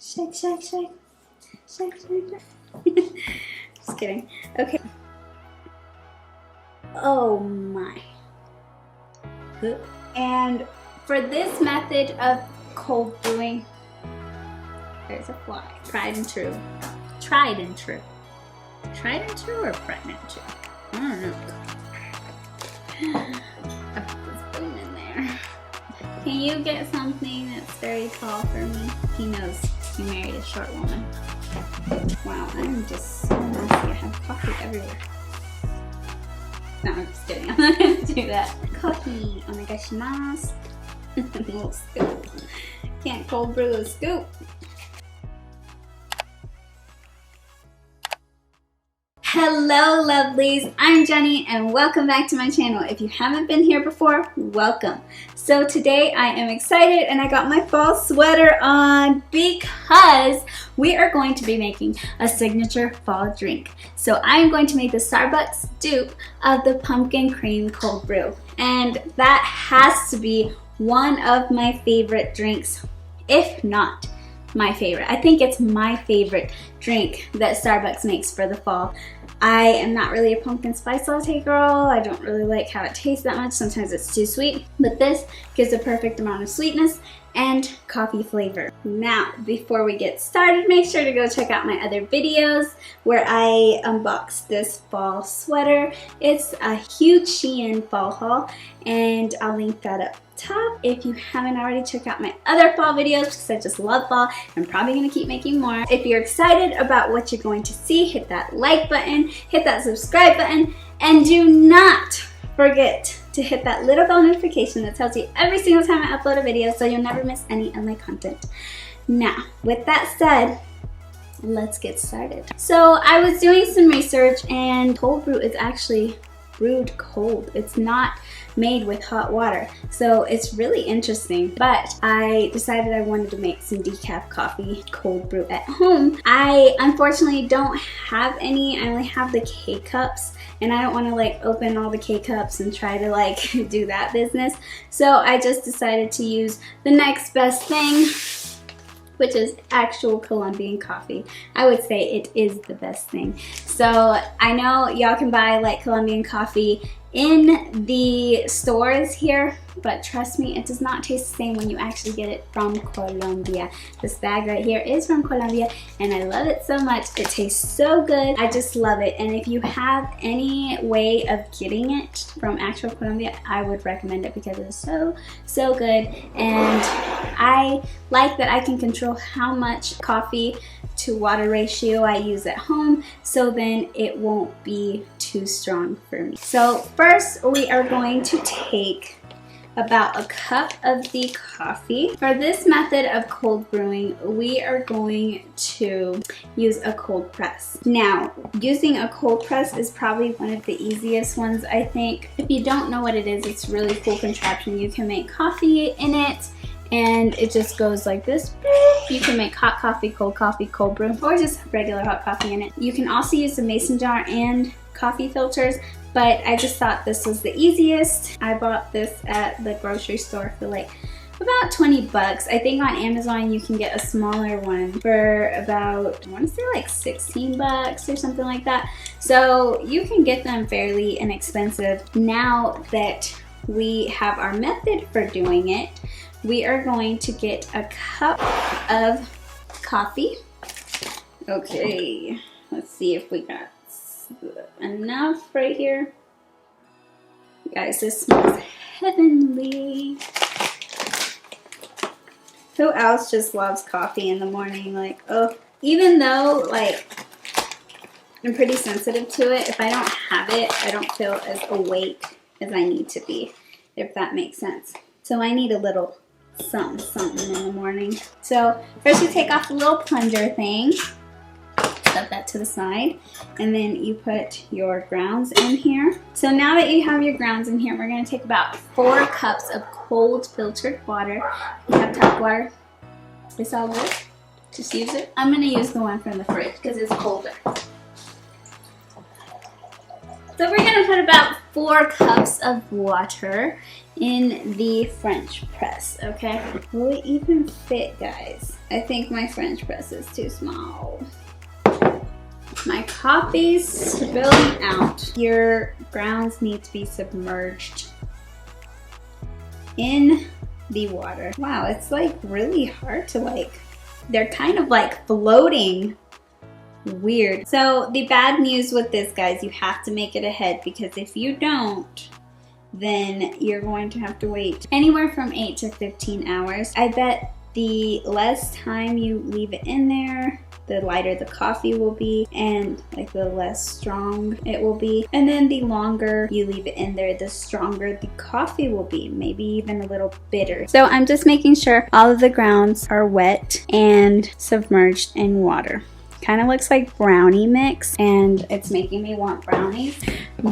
Shake, shake, shake. Shake, shake, shake. Just kidding. Okay. Oh my. And for this method of cold brewing, there's a fly. Tried and true. Tried and true. Tried and true or tried and true? I don't know. I put this spoon in there. Can you get something that's very tall for me? He knows you married a short woman. Wow, I'm just so messy. I have coffee everywhere. No, I'm just kidding. I'm not going to do that. Coffee, onegaishimasu. Little scoop. Can't cold brew a scoop. Hello lovelies, I'm Jenny and welcome back to my channel. If you haven't been here before, welcome. So today I am excited and I got my fall sweater on because we are going to be making a signature fall drink. So I'm going to make the Starbucks dupe of the pumpkin cream cold brew. And that has to be one of my favorite drinks, if not my favorite. I think it's my favorite drink that Starbucks makes for the fall. I am not really a pumpkin spice latte girl. I don't really like how it tastes that much. Sometimes it's too sweet, but this gives the perfect amount of sweetness and coffee flavor. Now, before we get started, make sure to go check out my other videos where I unbox this fall sweater. It's a huge Shein fall haul, and I'll link that up top. If you haven't already, check out my other fall videos because I just love fall. I'm probably going to keep making more. If you're excited about what you're going to see, hit that like button, hit that subscribe button, and do not forget to hit that little bell notification that tells you every single time I upload a video so you'll never miss any of my content. Now, with that said, let's get started. So I was doing some research and cold brew is actually brewed cold. It's not made with hot water. So it's really interesting, but I decided I wanted to make some decaf coffee cold brew at home. I unfortunately don't have any. I only have the K-cups and I don't want to like open all the K-cups and try to like do that business. So I just decided to use the next best thing, which is actual Colombian coffee. I would say it is the best thing. So I know y'all can buy like Colombian coffee in the stores here, but trust me, it does not taste the same when you actually get it from Colombia. This bag right here is from Colombia and I love it so much. It tastes so good. I just love it. And if you have any way of getting it from actual Colombia, I would recommend it because it is so good. And I like that I can control how much coffee to water ratio I use at home, so then it won't be too strong for me. So first we are going to take about a cup of the coffee. For this method of cold brewing, we are going to use a cold press. Now, using a cold press is probably one of the easiest ones, I think. If you don't know what it is, it's a really cool contraption. You can make coffee in it and it just goes like this. You can make hot coffee, cold brew, or just regular hot coffee in it. You can also use the mason jar and coffee filters, but I just thought this was the easiest. I bought this at the grocery store for like about 20 bucks. I think on Amazon you can get a smaller one for about, I want to say like 16 bucks or something like that. So you can get them fairly inexpensive. Now that we have our method for doing it, we are going to get a cup of coffee. Okay, let's see if we got enough right here. Guys, this smells heavenly. Who else just loves coffee in the morning? Like, oh, even though like I'm pretty sensitive to it, if I don't have it, I don't feel as awake as I need to be, if that makes sense. So I need a little something in the morning. So first you take off the little plunger thing, set that to the side, and then you put your grounds in here. So now that you have your grounds in here, we're going to take about 4 cups of cold filtered water. You have tap water, it's all good, just use it. I'm going to use the one from the fridge because it's colder. So we're going to put about 4 cups of water in the French press, okay? Will it even fit, guys? I think my French press is too small. My coffee's spilling out. Your grounds need to be submerged in the water. Wow, it's like really hard to they're kind of like floating. Weird. So the bad news with this, guys, you have to make it ahead, because if you don't, then you're going to have to wait anywhere from 8 to 15 hours. I bet the less time you leave it in there, the lighter the coffee will be, and the less strong it will be. And then the longer you leave it in there, the stronger the coffee will be, maybe even a little bitter. So I'm just making sure all of the grounds are wet and submerged in water. Kind of looks like brownie mix, and it's making me want brownies,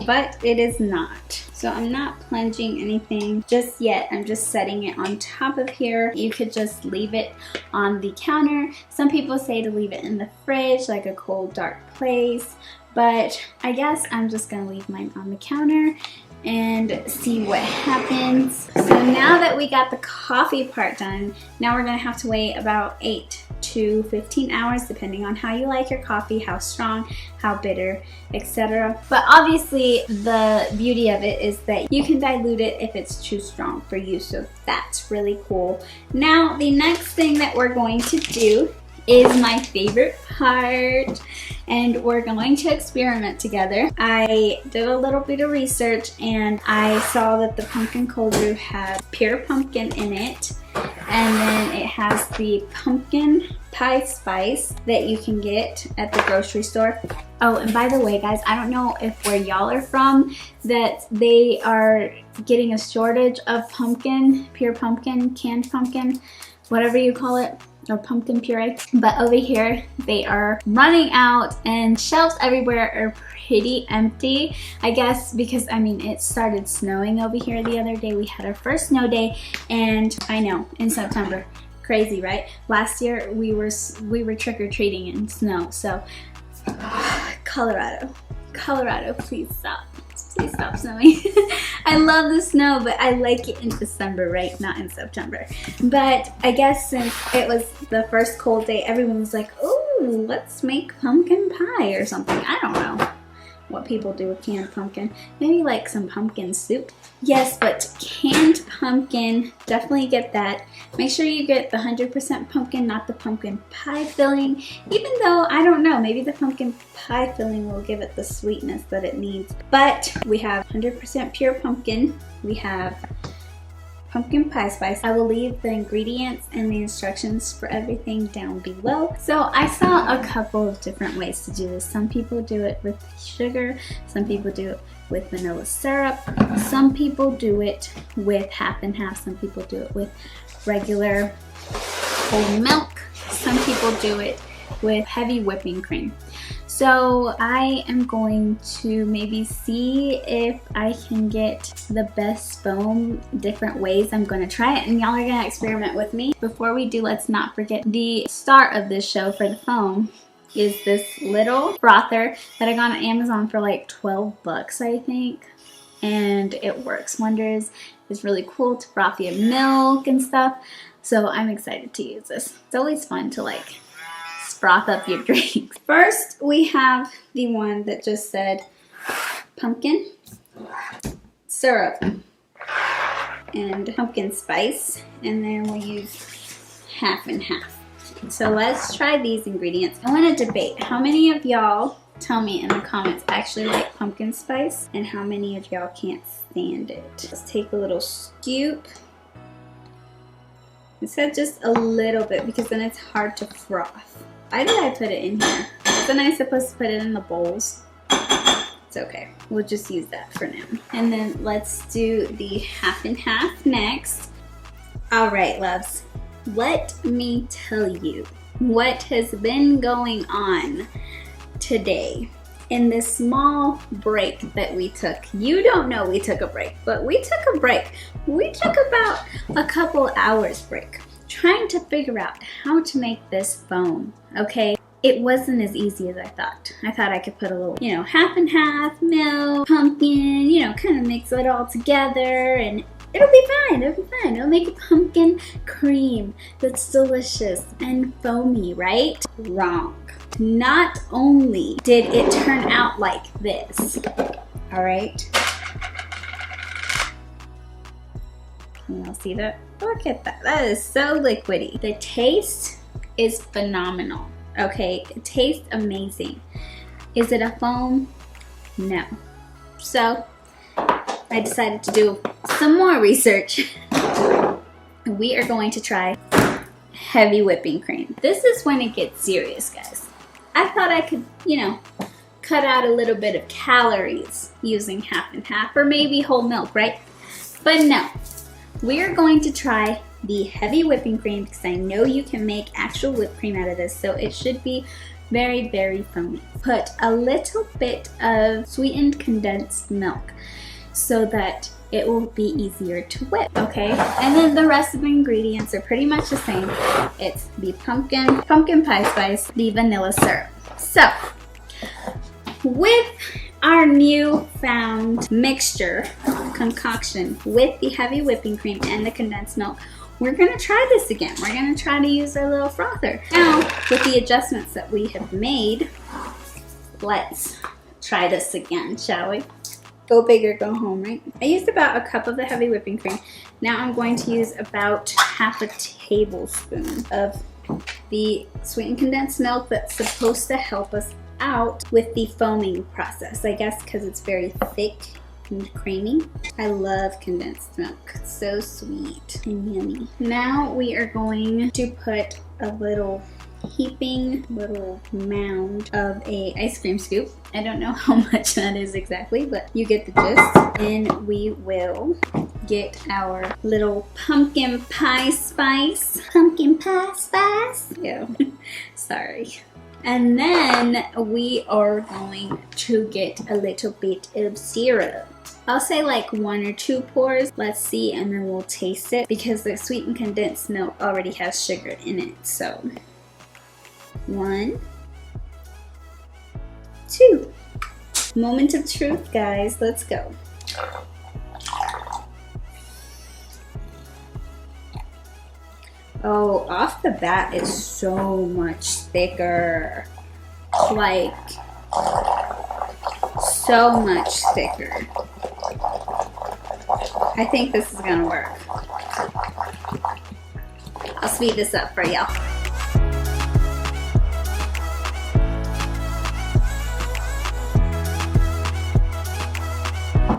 but it is not. So I'm not plunging anything just yet. I'm just setting it on top of here. You could just leave it on the counter. Some people say to leave it in the fridge, like a cold, dark place, but I guess I'm just gonna leave mine on the counter and see what happens. So now that we got the coffee part done, now we're gonna have to wait about 8 to 15 hours, depending on how you like your coffee, how strong, how bitter, etc. But obviously the beauty of it is that you can dilute it if it's too strong for you, so that's really cool. Now the next thing that we're going to do is my favorite part, and we're going to experiment together. I did a little bit of research and I saw that the pumpkin cold brew had pure pumpkin in it, and then it has the pumpkin pie spice that you can get at the grocery store. Oh, and by the way, guys, I don't know if where y'all are from that they are getting a shortage of pumpkin, pure pumpkin, canned pumpkin, whatever you call it, or pumpkin puree. But over here they are running out and shelves everywhere are pretty empty. I guess because, I mean, it started snowing over here the other day. We had our first snow day, and I know, in September. Crazy, right? Last year we were trick-or-treating in snow. So Colorado, please stop. Please stop snowing. I love the snow, but I like it in December, right? Not in September. But I guess since it was the first cold day, everyone was like, ooh, let's make pumpkin pie or something. I don't know what people do with canned pumpkin. Maybe like some pumpkin soup. Yes, but canned pumpkin, definitely get that. Make sure you get the 100% pumpkin, not the pumpkin pie filling. Even though, I don't know, maybe the pumpkin pie filling will give it the sweetness that it needs. But we have 100% pure pumpkin. We have pumpkin pie spice. I will leave the ingredients and the instructions for everything down below. So I saw a couple of different ways to do this. Some people do it with sugar, some people do it with vanilla syrup, some people do it with half and half, some people do it with regular whole milk, some people do it with heavy whipping cream. So I am going to maybe see if I can get the best foam different ways. I'm going to try it and y'all are going to experiment with me. Before we do, let's not forget the star of this show for the foam is this little frother that I got on Amazon for like 12 bucks, I think. And it works wonders. It's really cool to froth your milk and stuff. So I'm excited to use this. It's always fun to like froth up your drinks. First, we have the one that just said pumpkin syrup and pumpkin spice, and then we'll use half and half. So let's try these ingredients. I want to debate how many of y'all, tell me in the comments, actually like pumpkin spice and how many of y'all can't stand it. Let's take a little scoop. It said just a little bit because then it's hard to froth. Why did I put it in here? Wasn't I supposed to put it in the bowls? It's okay. We'll just use that for now. And then let's do the half and half next. All right, loves. Let me tell you what has been going on today in this small break that we took. You don't know we took a break, but we took a break. We took about a couple hours break trying to figure out how to make this foam, okay? it wasn't as easy as I thought. I thought I could put a little, you know, half and half, milk, pumpkin, you know, kind of mix it all together and it'll be fine, it'll be fine. It'll make a pumpkin cream that's delicious and foamy, right? Wrong. Not only did it turn out like this, all right? Can y'all see that? Look at that, that is so liquidy. The taste is phenomenal, okay? It tastes amazing. Is it a foam? No. So, I decided to do some more research. We are going to try heavy whipping cream. This is when it gets serious, guys. I thought I could, you know, cut out a little bit of calories using half and half or maybe whole milk, right? But no, we are going to try the heavy whipping cream because I know you can make actual whipped cream out of this, so it should be very, very foamy. Put a little bit of sweetened condensed milk so that it will be easier to whip, okay? And then the rest of the ingredients are pretty much the same. It's the pumpkin pie spice, the vanilla syrup. So, with our newfound mixture, concoction, with the heavy whipping cream and the condensed milk, we're gonna try this again. We're gonna try to use our little frother. Now, with the adjustments that we have made, let's try this again, shall we? Go big or go home, right? I used about a cup of the heavy whipping cream. Now I'm going to use about half a tablespoon of the sweetened condensed milk that's supposed to help us out with the foaming process. I guess because it's very thick and creamy. I love condensed milk. It's so sweet and yummy. Now we are going to put a little heaping little mound of a ice cream scoop. I don't know how much that is exactly, but you get the gist. And we will get our little pumpkin pie spice. Pumpkin pie spice? Yeah, sorry. And then we are going to get a little bit of syrup. I'll say like 1 or 2 pours. Let's see, and then we'll taste it because the sweetened condensed milk already has sugar in it. So 1, 2. Moment of truth, guys. Let's go. Oh, off the bat, it's so much thicker. Like, so much thicker. I think this is gonna work. I'll speed this up for y'all.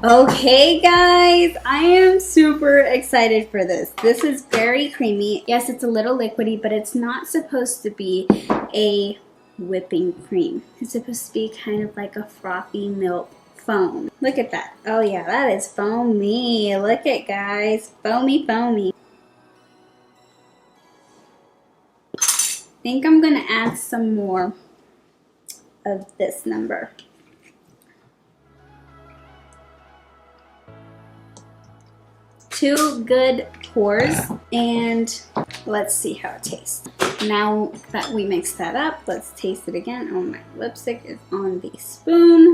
Okay guys, I am super excited for this. This is very creamy. Yes, it's a little liquidy, but it's not supposed to be a whipping cream. It's supposed to be kind of like a frothy milk foam. Look at that. Oh yeah, that is foamy. Look at guys, foamy, foamy. I think I'm gonna add some more of this number. Two good pours, and let's see how it tastes. Now that we mix that up, let's taste it again. Oh, my lipstick is on the spoon.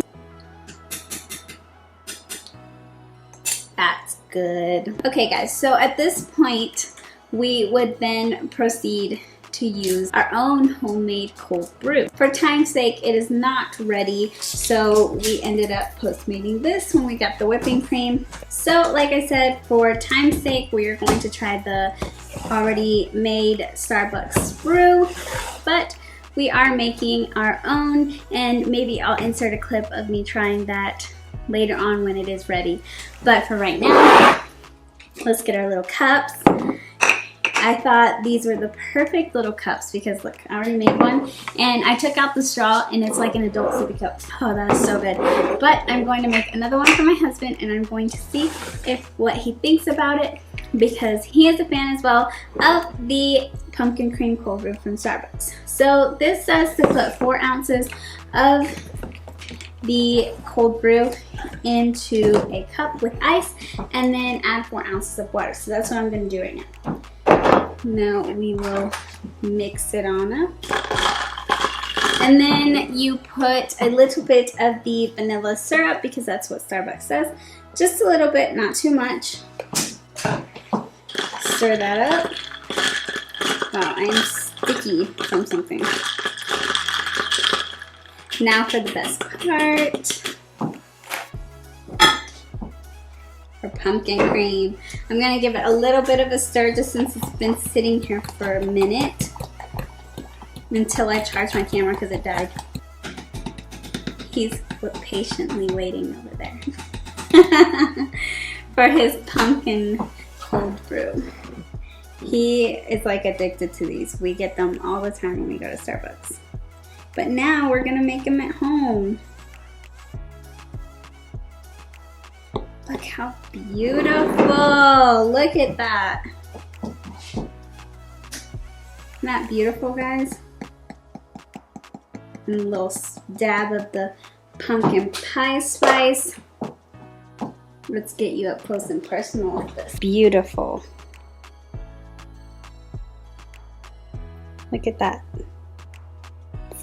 That's good. Okay guys, so at this point, we would then proceed to use our own homemade cold brew. For time's sake, it is not ready, so we ended up postmating this when we got the whipping cream. So like I said, for time's sake, we are going to try the already made Starbucks brew, but we are making our own, and maybe I'll insert a clip of me trying that later on when it is ready. But for right now, let's get our little cups. I thought these were the perfect little cups because look, I already made one, and I took out the straw and it's like an adult sippy cup. Oh, that is so good. But I'm going to make another one for my husband, and I'm going to see what he thinks about it because he is a fan as well of the pumpkin cream cold brew from Starbucks. So this says to put 4 ounces of the cold brew into a cup with ice and then add 4 ounces of water. So that's what I'm going to do right now. Now we will mix it on up. And then you put a little bit of the vanilla syrup because that's what Starbucks says. Just a little bit, not too much. Stir that up. Wow, I am sticky from something. Now for the best part. For pumpkin cream. I'm gonna give it a little bit of a stir just since it's been sitting here for a minute. Until I charge my camera because it died. He's patiently waiting over there. For his pumpkin cold brew. He is like addicted to these. We get them all the time when we go to Starbucks. But now we're gonna make them at home. Look how beautiful. Look at that. Isn't that beautiful, guys? And a little dab of the pumpkin pie spice. Let's get you up close and personal with this. Beautiful. Look at that.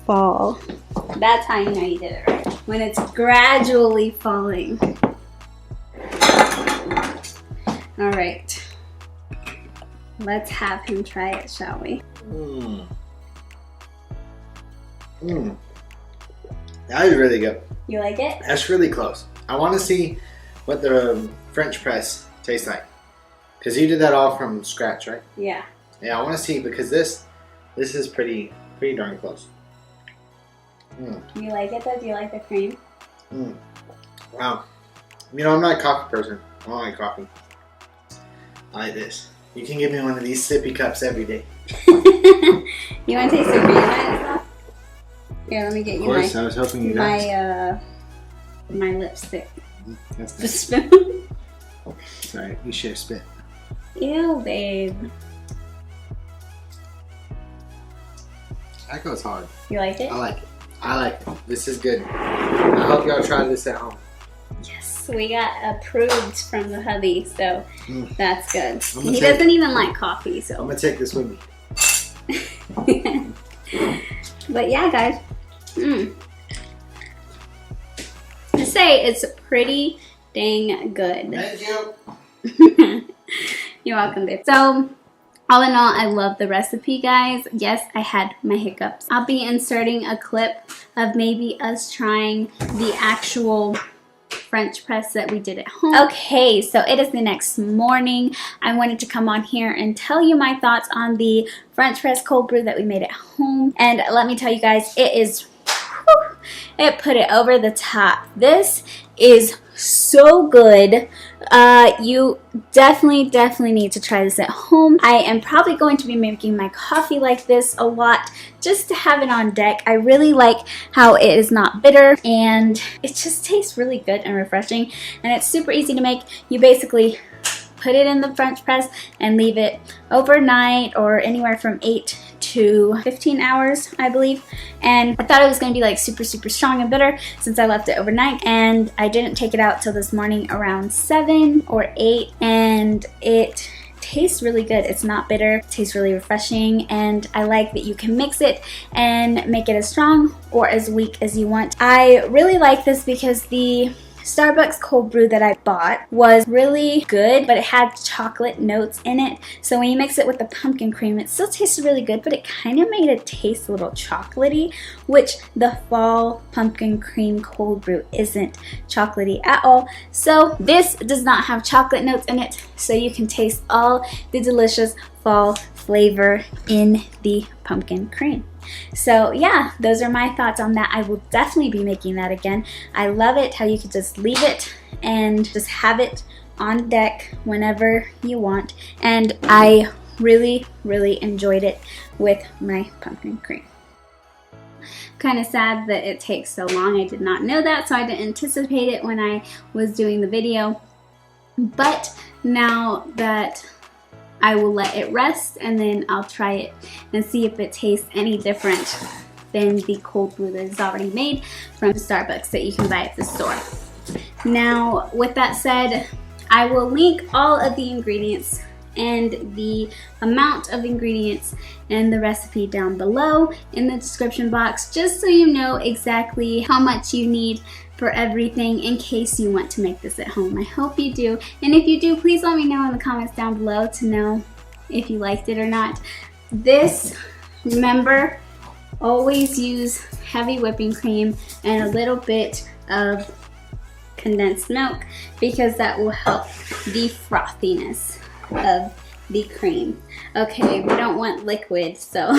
Fall. That's how you know you did it right. When it's gradually falling. All right. Let's have him try it, shall we? That is really good. You like it? That's really close. I want to see what the French press tastes like. Because you did that all from scratch, right? Yeah. Yeah, I want to see because this is pretty darn close. You like it though? Do you like the cream? Wow. You know, I'm not a coffee person. I don't like coffee. I like this. You can give me one of these sippy cups every day. You want to taste the cream and stuff? Here, let me get you I was hoping you guys. My lipstick. That's The nice. spoon. Sorry, you should have spit. Ew, babe. That goes hard. You like it? I like it. I like it. This is good. I hope y'all try this at home. Yes, we got approved from the hubby, so that's good. I'm He doesn't even like coffee, I'm so. gonna take this with me. But yeah, guys. I say it's pretty dang good. Thank you. You're welcome, babe. So, all in all, I love the recipe, guys. Yes, I had my hiccups. I'll be inserting a clip of maybe us trying the actual French press that we did at home. Okay, so it is the next morning. I wanted to come on here and tell you my thoughts on the French press cold brew that we made at home. And let me tell you guys, it is, whew, it put it over the top. This is so good. You definitely need to try this at home. I am probably going to be making my coffee like this a lot just to have it on deck. I really like how it is not bitter and it just tastes really good and refreshing, and it's super easy to make. You basically put it in the French press and leave it overnight or anywhere from 8 to 15 hours, I believe. And I thought it was going to be like super strong and bitter since I left it overnight, and I didn't take it out till this morning around 7 or 8, and it tastes really good. It's not bitter, it tastes really refreshing, and I like that you can mix it and make it as strong or as weak as you want. I really like this because the Starbucks cold brew that I bought was really good, but it had chocolate notes in it. So when you mix it with the pumpkin cream, it still tasted really good, but it kind of made it taste a little chocolatey, which the fall pumpkin cream cold brew isn't chocolatey at all. So this does not have chocolate notes in it, so you can taste all the delicious fall flavor in the pumpkin cream. So yeah, those are my thoughts on that. I will definitely be making that again. I love it how you can just leave it and just have it on deck whenever you want. And I really enjoyed it with my pumpkin cream. Kind of sad that it takes so long. I did not know that, so I didn't anticipate it when I was doing the video. But now that I will let it rest and then I'll try it and see if it tastes any different than the cold brew that is already made from Starbucks that you can buy at the store. Now, with that said, I will link all of the ingredients and the amount of ingredients and the recipe down below in the description box, just so you know exactly how much you need for everything in case you want to make this at home. I hope you do, and if you do, please let me know in the comments down below to know if you liked it or not. This, remember, always use heavy whipping cream and a little bit of condensed milk, because that will help the frothiness of the cream. Okay, we don't want liquid, so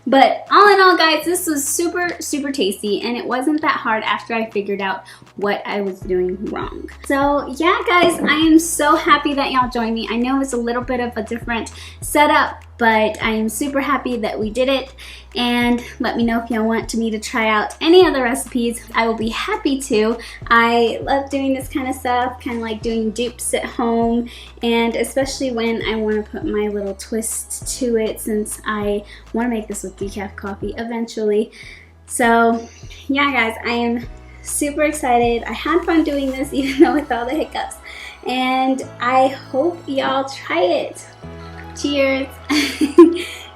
but all in all, guys, this was super tasty, and it wasn't that hard after I figured out what I was doing wrong. So yeah, guys, I am so happy that y'all joined me. I know it's a little bit of a different setup, but I am super happy that we did it. And let me know if y'all want me to try out any other recipes. I will be happy to. I love doing this kind of stuff, kind of like doing dupes at home, and especially when I want to put my little twist to it, since I want to make this with decaf coffee eventually. So yeah, guys, I am super excited. I had fun doing this, even though with all the hiccups, and I hope y'all try it. Cheers.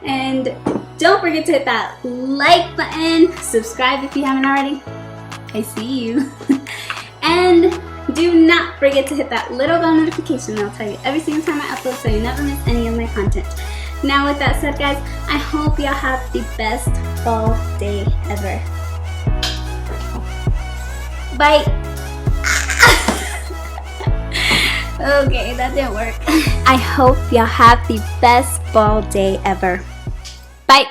And don't forget to hit that like button, subscribe if you haven't already. I see you. And do not forget to hit that little bell notification. That'll tell you every single time I upload, so you never miss any of my content. Now with that said, guys, I hope y'all have the best fall day ever. Bye. Okay, that didn't work. I hope y'all have the best fall day ever. Bye.